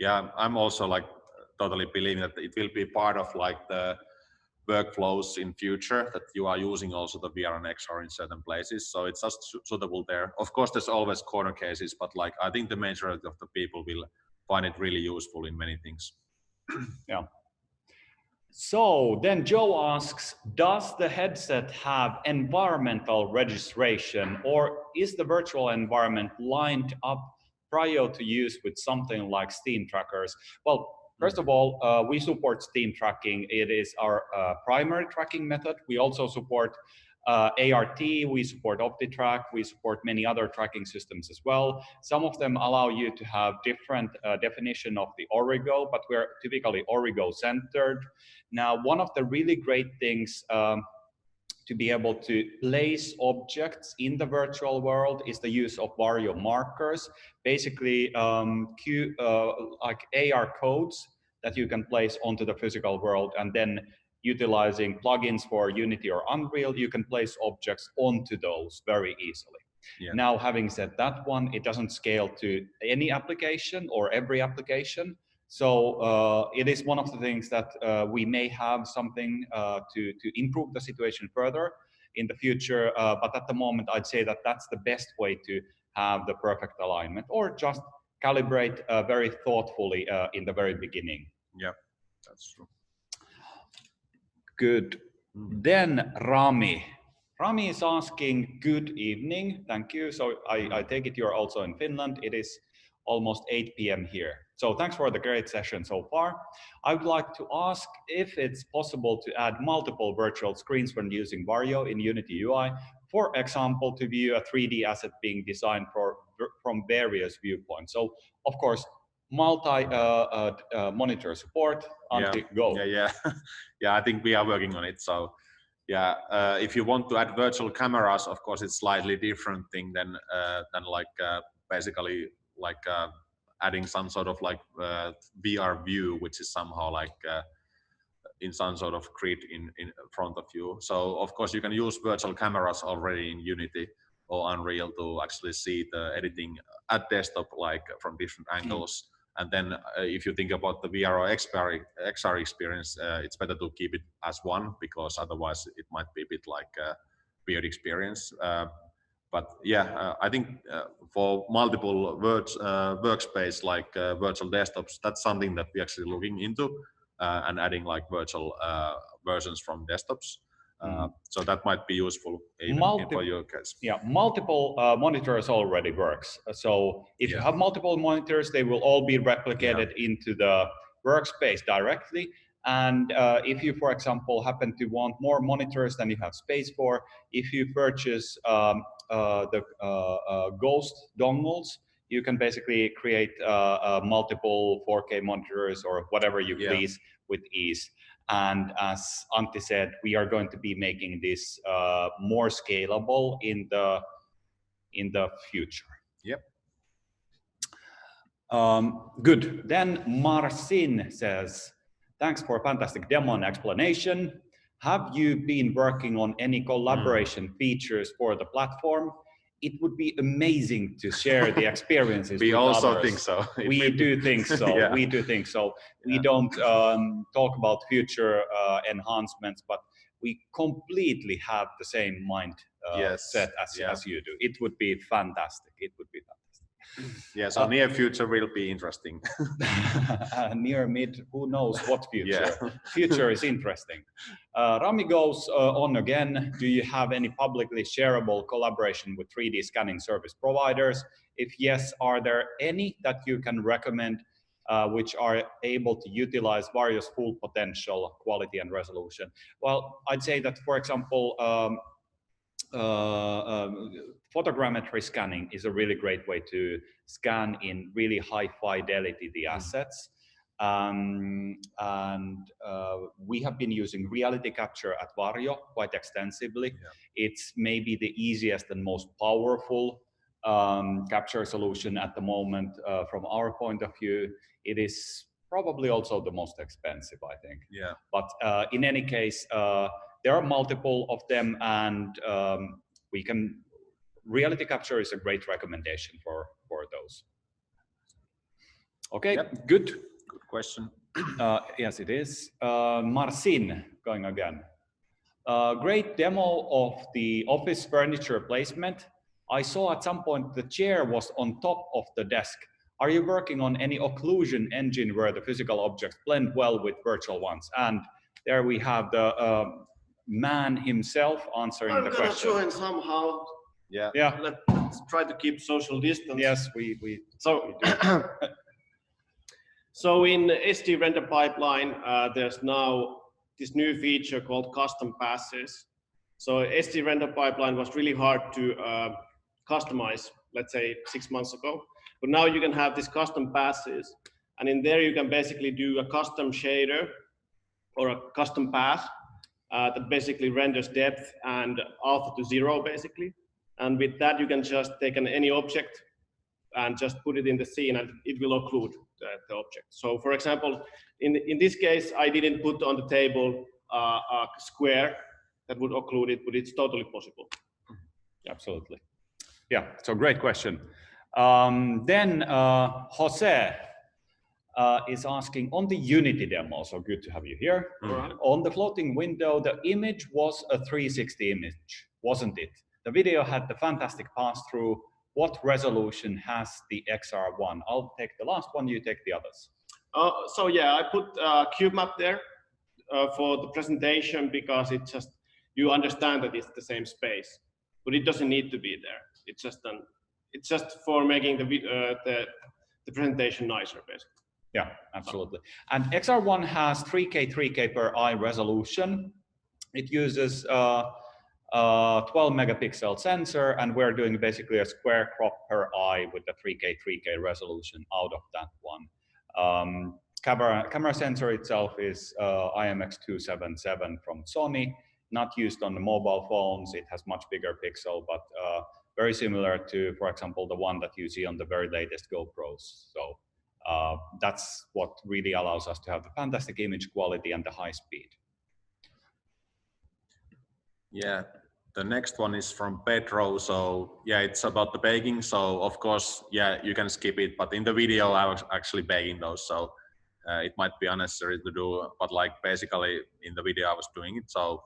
Yeah, I'm also like totally believing that it will be part of like the workflows in future, that you are using also the VR and XR in certain places. So it's just suitable there. Of course, there's always corner cases, but like I think the majority of the people will find it really useful in many things. Yeah. So then Joe asks, does the headset have environmental registration, or is the virtual environment lined up prior to use with something like Steam trackers? Well, first of all, we support Steam tracking. It is our primary tracking method. We also support ART, we support OptiTrack, we support many other tracking systems as well. Some of them allow you to have different definition of the Origo, but we're typically Origo centered. Now, one of the really great things to be able to place objects in the virtual world is the use of Vario markers, basically like AR codes that you can place onto the physical world, and then utilizing plugins for Unity or Unreal, you can place objects onto those very easily. Yeah. Now, having said that one, it doesn't scale to any application or every application. So it is one of the things that we may have something to improve the situation further in the future. But at the moment, I'd say that that's the best way to have the perfect alignment, or just calibrate very thoughtfully in the very beginning. Yeah, that's true. Good. Then Rami. Rami is asking, good evening, thank you. So I take it you're also in Finland. It is almost 8 p.m. here. So thanks for the great session so far. I would like to ask if it's possible to add multiple virtual screens when using Vario in Unity UI. For example, to view a 3D asset being designed from various viewpoints. So of course, multi-monitor support. Antti, go. Yeah. Yeah, I think we are working on it. So yeah, if you want to add virtual cameras, of course, it's slightly different thing than like basically like adding some sort of like VR view, which is somehow like in some sort of grid in front of you. So of course you can use virtual cameras already in Unity or Unreal to actually see the editing at desktop, like from different angles. And then if you think about the VR or XR experience, it's better to keep it as one, because otherwise it might be a bit like a weird experience. But yeah, I think for multiple workspace like virtual desktops, that's something that we're actually looking into and adding like virtual versions from desktops. So that might be useful even for your case. Yeah, multiple monitors already works. So if you have multiple monitors, they will all be replicated into the workspace directly. And if you, for example, happen to want more monitors than you have space for, if you purchase the Ghost dongles, you can basically create multiple 4K monitors or whatever you please with ease. And as Antti said, we are going to be making this more scalable in the future. Yep. Good. Then Marcin says, thanks for a fantastic demo and explanation. Have you been working on any collaboration features for the platform? It would be amazing to share the experiences we with also others. think so. We do think so. We do think so. We don't talk about future enhancements, but we completely have the same mind set as you do. It would be fantastic. It would be fantastic. Yeah, so near future will be interesting. Near mid, who knows what future? Future is interesting. Rami goes on again. Do you have any publicly shareable collaboration with 3D scanning service providers? If yes, are there any that you can recommend which are able to utilize Vario's full potential, quality and resolution? Well, I'd say that, for example, photogrammetry scanning is a really great way to scan in really high fidelity the assets. We have been using reality capture at Vario quite extensively. It's maybe the easiest and most powerful capture solution at the moment from our point of view. It is probably also the most expensive, I think. But in any case, there are multiple of them, and reality capture is a great recommendation for those. Okay, good. Good question. Yes, it is. Marcin, going again. Great demo of the office furniture placement. I saw at some point the chair was on top of the desk. Are you working on any occlusion engine where the physical objects blend well with virtual ones? And there we have the man himself answering the question. I'm gonna join somehow. Yeah. Let's try to keep social distance. Yes, we do. So in SD render pipeline, there's now this new feature called custom passes. So SD render pipeline was really hard to customize, let's say 6 months ago. But now you can have these custom passes, and in there you can basically do a custom shader or a custom path that basically renders depth and alpha to 0 basically. And with that you can just take any object and just put it in the scene, and it will occlude the object. So for example, in this case, I didn't put on the table a square that would occlude it, but it's totally possible. Absolutely. Yeah, so great question. Then Jose is asking on the Unity demo, so good to have you here. On the floating window, the image was a 360 image, wasn't it? The video had the fantastic pass-through. What resolution has the XR1? I'll take the last one, you take the others. So yeah, I put cube map there for the presentation because it just, you understand that it's the same space, but it doesn't need to be there. It's just for making the presentation nicer, basically. Yeah, absolutely. And XR1 has 3K per eye resolution. It uses 12 megapixel sensor, and we're doing basically a square crop per eye with the 3K resolution out of that one. Camera sensor itself is IMX277 from Sony, not used on the mobile phones. It has much bigger pixel, but very similar to, for example, the one that you see on the very latest GoPros. So that's what really allows us to have the fantastic image quality and the high speed. Yeah, the next one is from Pedro. So yeah, it's about the baking. So of course, yeah, you can skip it, but in the video I was actually baking those. So it might be unnecessary to do, but like basically in the video I was doing it. So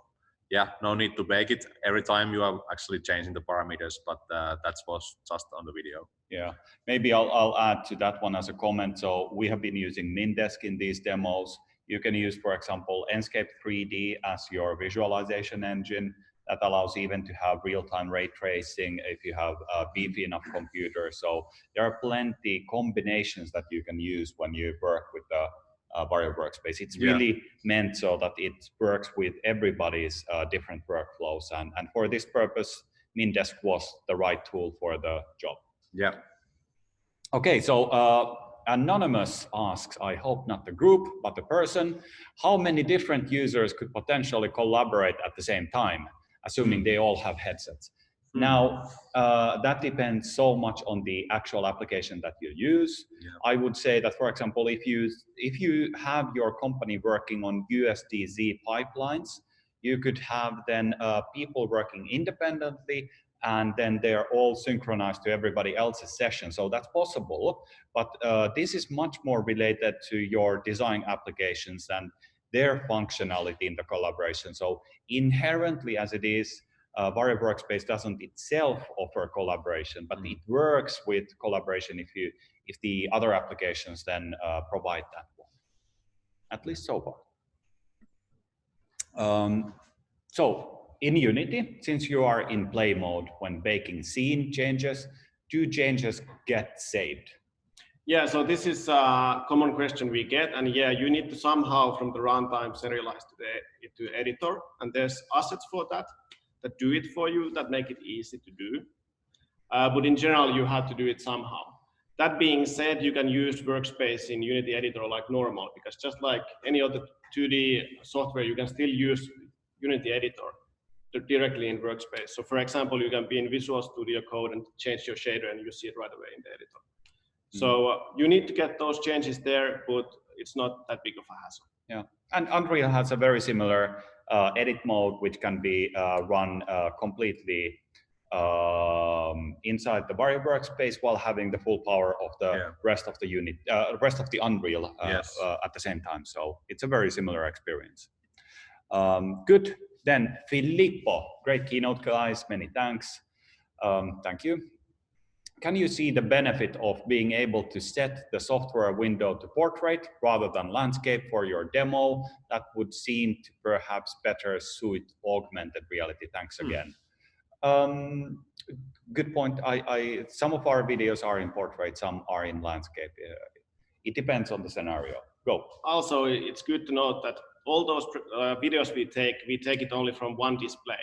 yeah, no need to bake it every time you are actually changing the parameters, but that was just on the video. Yeah, maybe I'll add to that one as a comment. So we have been using Mindesk in these demos. You can use, for example, Enscape 3D as your visualization engine. That allows even to have real-time ray tracing if you have a beefy enough computer. So there are plenty combinations that you can use when you work with the Varjo Workspace. It's really meant so that it works with everybody's different workflows. And for this purpose, Mindesk was the right tool for the job. Yeah. Okay, so Anonymous asks, I hope not the group, but the person, how many different users could potentially collaborate at the same time, assuming they all have headsets? Now, that depends so much on the actual application that you use. I would say that, for example, if you have your company working on USDZ pipelines, you could have then people working independently, and then they're all synchronized to everybody else's session. So that's possible, but this is much more related to your design applications and their functionality in the collaboration. So inherently as it is, Varjo Workspace doesn't itself offer collaboration, but it works with collaboration if the other applications then provide that one, at least so far. So in Unity, since you are in play mode when baking scene changes, do changes get saved? Yeah, so this is a common question we get, and yeah, you need to somehow from the runtime serialize to editor, and there's assets for that do it for you, that make it easy to do. But in general, you have to do it somehow. That being said, you can use Workspace in Unity editor like normal, because just like any other 2D software, you can still use Unity editor directly in Workspace. So for example, you can be in Visual Studio Code and change your shader and you see it right away in the editor. So you need to get those changes there, but it's not that big of a hassle. Yeah, and Unreal has a very similar edit mode, which can be run completely inside the Varjo Workspace while having the full power of the rest of the Unreal at the same time. So it's a very similar experience. Good. Then Filippo, great keynote, guys. Many thanks. Thank you. Can you see the benefit of being able to set the software window to portrait rather than landscape for your demo? That would seem to perhaps better suit augmented reality. Thanks again. Good point. Some of our videos are in portrait, some are in landscape. It depends on the scenario. Go. Also, it's good to note that all those videos we take it only from one display.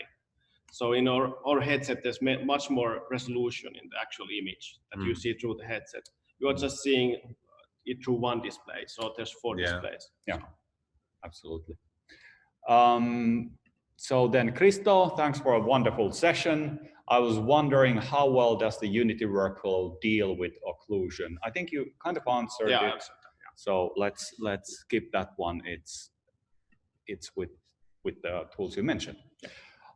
So in our headset, there's much more resolution in the actual image that you see through the headset. You're just seeing it through one display. So there's 4 displays. Yeah, absolutely. So then Christo, thanks for a wonderful session. I was wondering how well does the Unity workflow deal with occlusion? I think you kind of answered it. Yeah. So let's skip that one. It's with the tools you mentioned.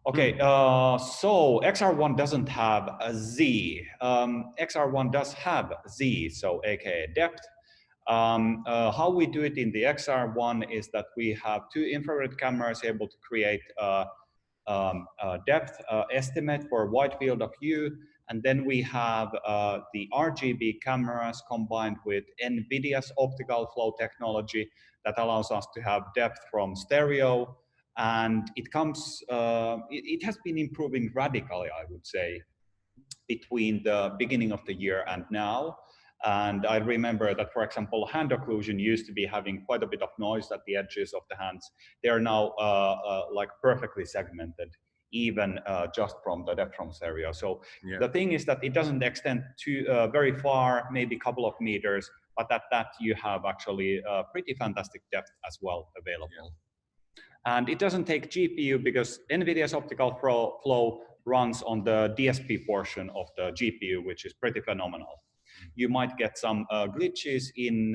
Okay, so XR1 doesn't have a Z. XR1 does have Z, so aka depth. How we do it in the XR1 is that we have 2 infrared cameras able to create a depth estimate for wide field of view, and then we have the RGB cameras combined with NVIDIA's optical flow technology that allows us to have depth from stereo, and it comes. It has been improving radically, I would say, between the beginning of the year and now. And I remember that, for example, hand occlusion used to be having quite a bit of noise at the edges of the hands. They are now like perfectly segmented, even just from the depth from stereo. So the thing is that it doesn't extend to very far, maybe a couple of meters, but at that you have actually pretty fantastic depth as well available. And it doesn't take GPU because NVIDIA's optical flow runs on the DSP portion of the GPU, which is pretty phenomenal. You might get some glitches in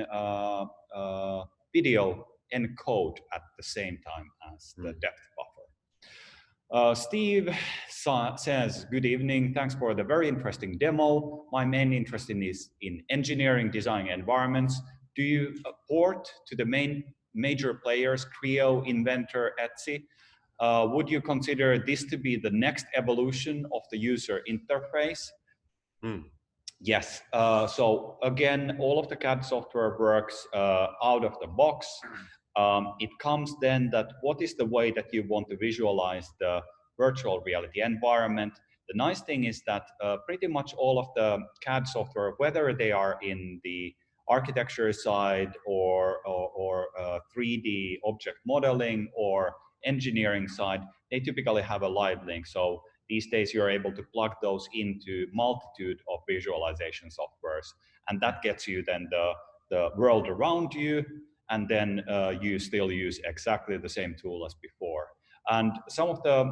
video encode at the same time as the depth buffer. Steve says, good evening, thanks for the very interesting demo. My main interest is in engineering design environments. Do you port to the major players, Creo, Inventor, Etsy? Would you consider this to be the next evolution of the user interface? Yes. So again, all of the CAD software works out of the box. It comes then that what is the way that you want to visualize the virtual reality environment. The nice thing is that pretty much all of the CAD software, whether they are in the architecture side or 3D object modeling or engineering side, they typically have a live link. So these days you're able to plug those into multitude of visualization softwares, and that gets you then the world around you, and then you still use exactly the same tool as before. And some of the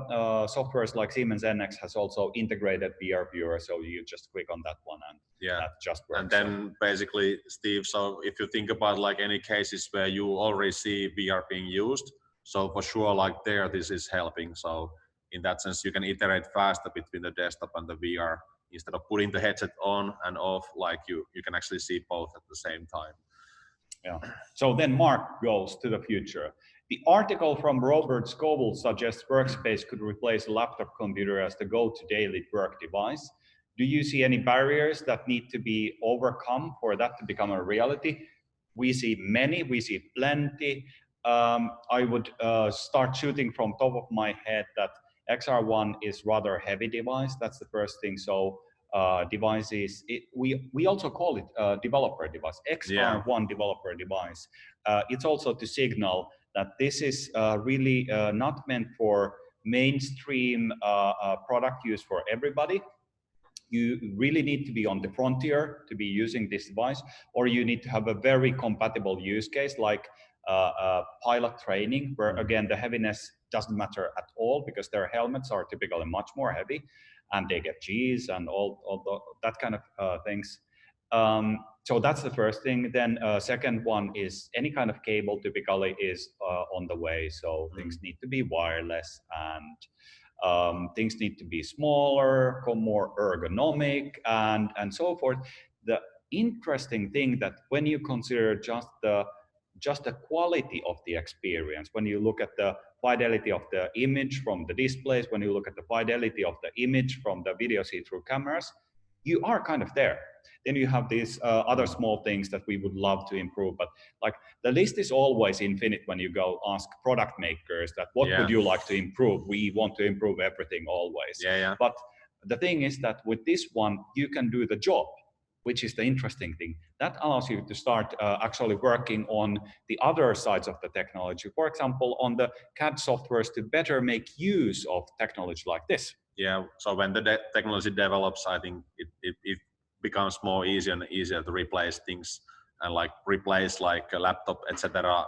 softwares like Siemens NX has also integrated VR viewer, so you just click on that one and that just works. And then basically, Steve, so if you think about like any cases where you already see VR being used, so for sure like there this is helping. So in that sense, you can iterate faster between the desktop and the VR instead of putting the headset on and off. Like you can actually see both at the same time. Yeah. So then Mark goes to the future. The article from Robert Scoble suggests Workspace could replace a laptop computer as the go-to daily work device. Do you see any barriers that need to be overcome for that to become a reality? We see many, we see plenty. I would start shooting from top of my head that XR1 is rather heavy device. That's the first thing. So devices, we also call it a developer device, XR1 developer device. It's also to signal that this is really not meant for mainstream product use for everybody. You really need to be on the frontier to be using this device, or you need to have a very compatible use case like pilot training, where again the heaviness doesn't matter at all because their helmets are typically much more heavy and they get G's and all that kind of things. So that's the first thing. Then second one is any kind of cable typically is on the way. So things need to be wireless, and things need to be smaller, more ergonomic, and so forth. The interesting thing that when you consider just the quality of the experience, when you look at the fidelity of the image from the displays, when you look at the fidelity of the image from the video see-through cameras, you are kind of there. Then you have these other small things that we would love to improve, but like the list is always infinite when you go ask product makers that what would you like to improve? We want to improve everything always. But the thing is that with this one, you can do the job, which is the interesting thing. That allows you to start actually working on the other sides of the technology. For example, on the CAD softwares to better make use of technology like this. Yeah, so when the technology develops, I think it becomes more easier and easier to replace things and like replace like a laptop, etc.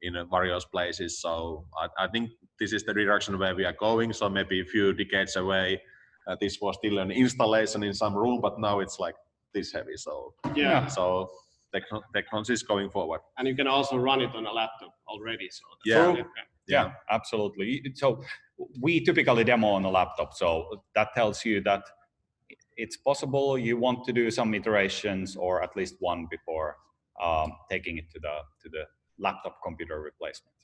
in various places. So I think this is the direction where we are going. So maybe a few decades away, this was still an installation in some room, but now it's like this heavy. So so technology is going forward. And you can also run it on a laptop already. So yeah, absolutely. So we typically demo on a laptop, so that tells you that it's possible you want to do some iterations or at least one before taking it to the laptop computer replacement.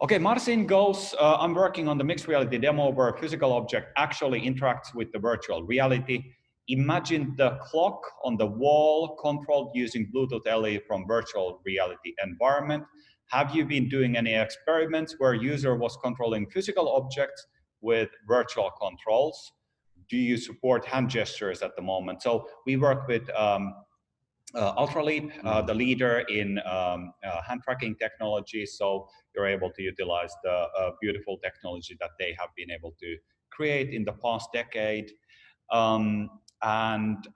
Okay, Marcin goes, I'm working on the mixed reality demo where a physical object actually interacts with the virtual reality. Imagine the clock on the wall controlled using Bluetooth LE from virtual reality environment. Have you been doing any experiments where user was controlling physical objects with virtual controls? Do you support hand gestures at the moment? So we work with Ultraleap, the leader in hand tracking technology. So you're able to utilize the beautiful technology that they have been able to create in the past decade. And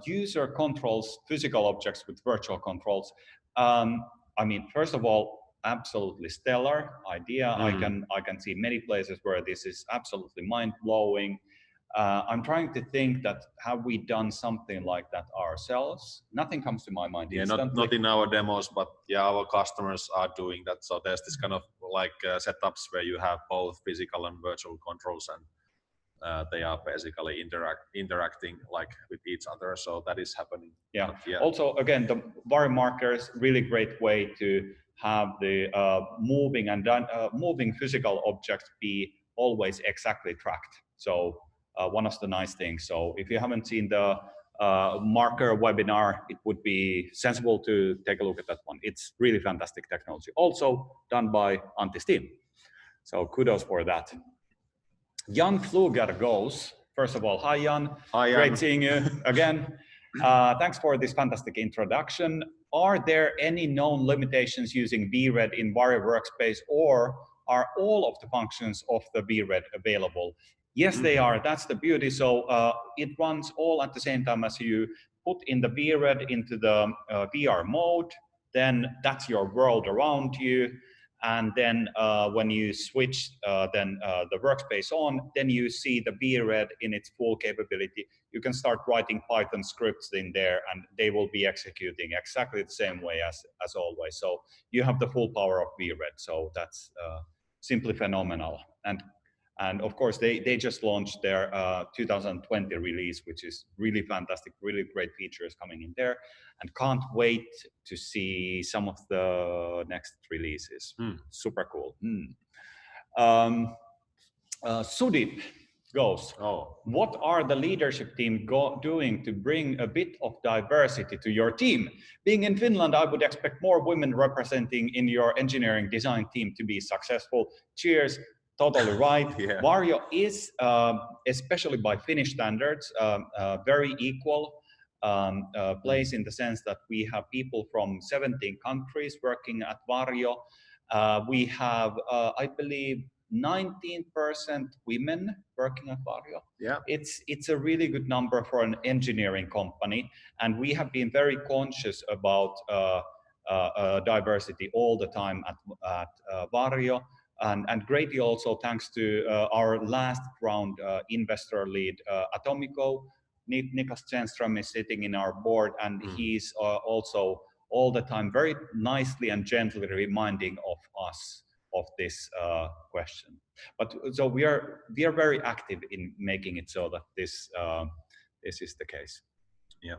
user controls physical objects with virtual controls. I mean, first of all, absolutely stellar idea. I can see many places where this is absolutely mind-blowing. I'm trying to think that have we done something like that ourselves? Nothing comes to my mind instantly. Not in our demos, but yeah, our customers are doing that. So there's this kind of like setups where you have both physical and virtual controls, and they are basically interacting like with each other. So that is happening. Yeah. Yeah. Also, again, the Vario markers, really great way to have the moving physical objects be always exactly tracked. So one of the nice things. So if you haven't seen the marker webinar, it would be sensible to take a look at that one. It's really fantastic technology. Also done by Antti's team. So kudos for that. Jan Fluger goes. First of all, hi Jan. Hi, Jan. Great seeing you again. Thanks for this fantastic introduction. Are there any known limitations using VRED in Varjo Workspace, or are all of the functions of the VRED available? Yes, they are. That's the beauty. So it runs all at the same time as you put in the VRED into the VR mode. Then that's your world around you. And then when you switch the workspace on, then you see the VRED in its full capability. You can start writing Python scripts in there, and they will be executing exactly the same way as always. So you have the full power of VRED. So that's simply phenomenal. And of course, they just launched their 2020 release, which is really fantastic, really great features coming in there, and can't wait to see some of the next releases. Super cool. Sudip goes, what are the leadership team doing to bring a bit of diversity to your team? Being in Finland, I would expect more women representing in your engineering design team to be successful. Cheers. Totally right. Yeah. Vario is, especially by Finnish standards, very equal place in the sense that we have people from 17 countries working at Vario. We have, I believe, 19% women working at Vario. Yeah. It's a really good number for an engineering company, and we have been very conscious about diversity all the time at Vario. And greatly also thanks to our last round investor lead, Atomico. Nikas Stenström is sitting in our board, and he's also all the time very nicely and gently reminding of us of this question. But so we are very active in making it so that this is the case. Yeah.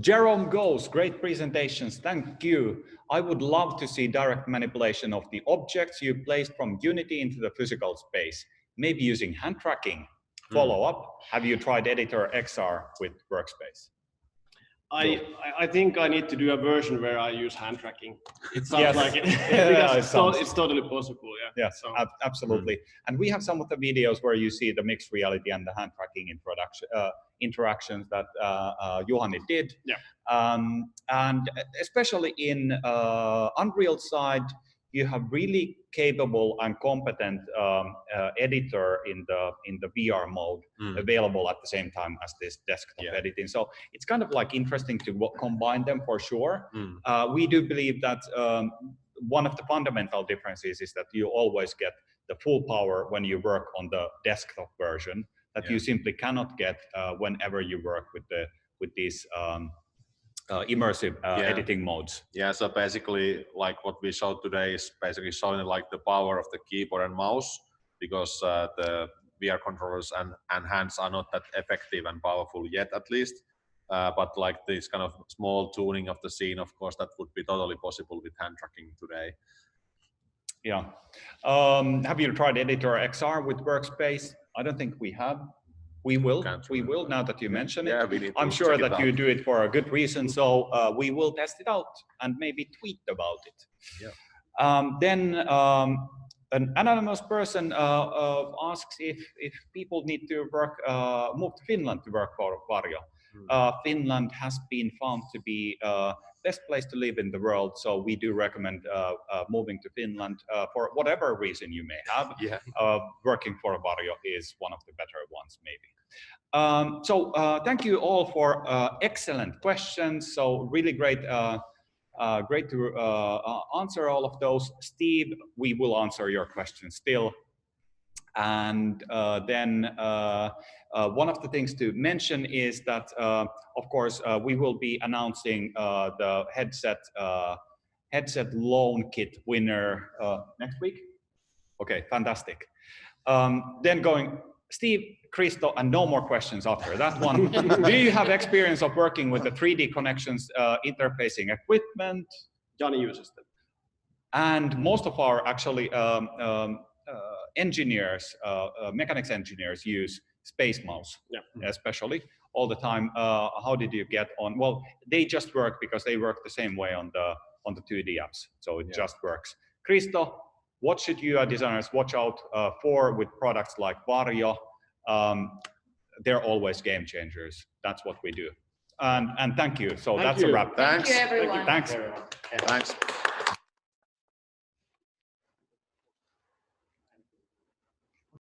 Jerome goes, great presentations, thank you. I would love to see direct manipulation of the objects you placed from Unity into the physical space, maybe using hand tracking. Follow up, have you tried Editor XR with Workspace? I think I need to do a version where I use hand tracking. It sounds like it. It's totally possible. Yeah. Yes, so. Absolutely. And we have some of the videos where you see the mixed reality and the hand tracking interactions that Juhani did. Yeah. And especially in Unreal side, you have really capable and competent editor in the VR mode available at the same time as this desktop editing. So it's kind of like interesting to combine them for sure. We do believe that one of the fundamental differences is that you always get the full power when you work on the desktop version that you simply cannot get whenever you work with these immersive editing modes. Yeah, so basically like what we showed today is basically showing like the power of the keyboard and mouse, because the VR controllers and hands are not that effective and powerful yet, at least. But like this kind of small tuning of the scene, of course, that would be totally possible with hand tracking today. Yeah. Have you tried Editor XR with Workspace? I don't think we have. We will. We will now that you mention it. We need I'm to sure check that you do it for a good reason. So we will test it out and maybe tweet about it. Yeah. Then an anonymous person asks if people need to work, move to Finland to work for Vario. Finland has been found to be best place to live in the world, so we do recommend moving to Finland for whatever reason you may have. Yeah. Working for Vario is one of the better ones, maybe. So thank you all for excellent questions. So really great, great to answer all of those. Steve, we will answer your questions still. And then one of the things to mention is that, of course, we will be announcing the headset loan kit winner next week. Okay, fantastic. Then going, Steve, Christo, and no more questions after that one. Do you have experience of working with the 3D connections interfacing equipment? Johnny uses them. And most of our actually engineers, mechanics engineers use Space Mouse, especially all the time. How did you get on? Well, they just work because they work the same way on the 2D apps, so it just works. Christo, what should you designers watch out for with products like Vario? They're always game changers. That's what we do. And thank you. So that's a wrap. Thank you, everyone. Thanks. Thanks.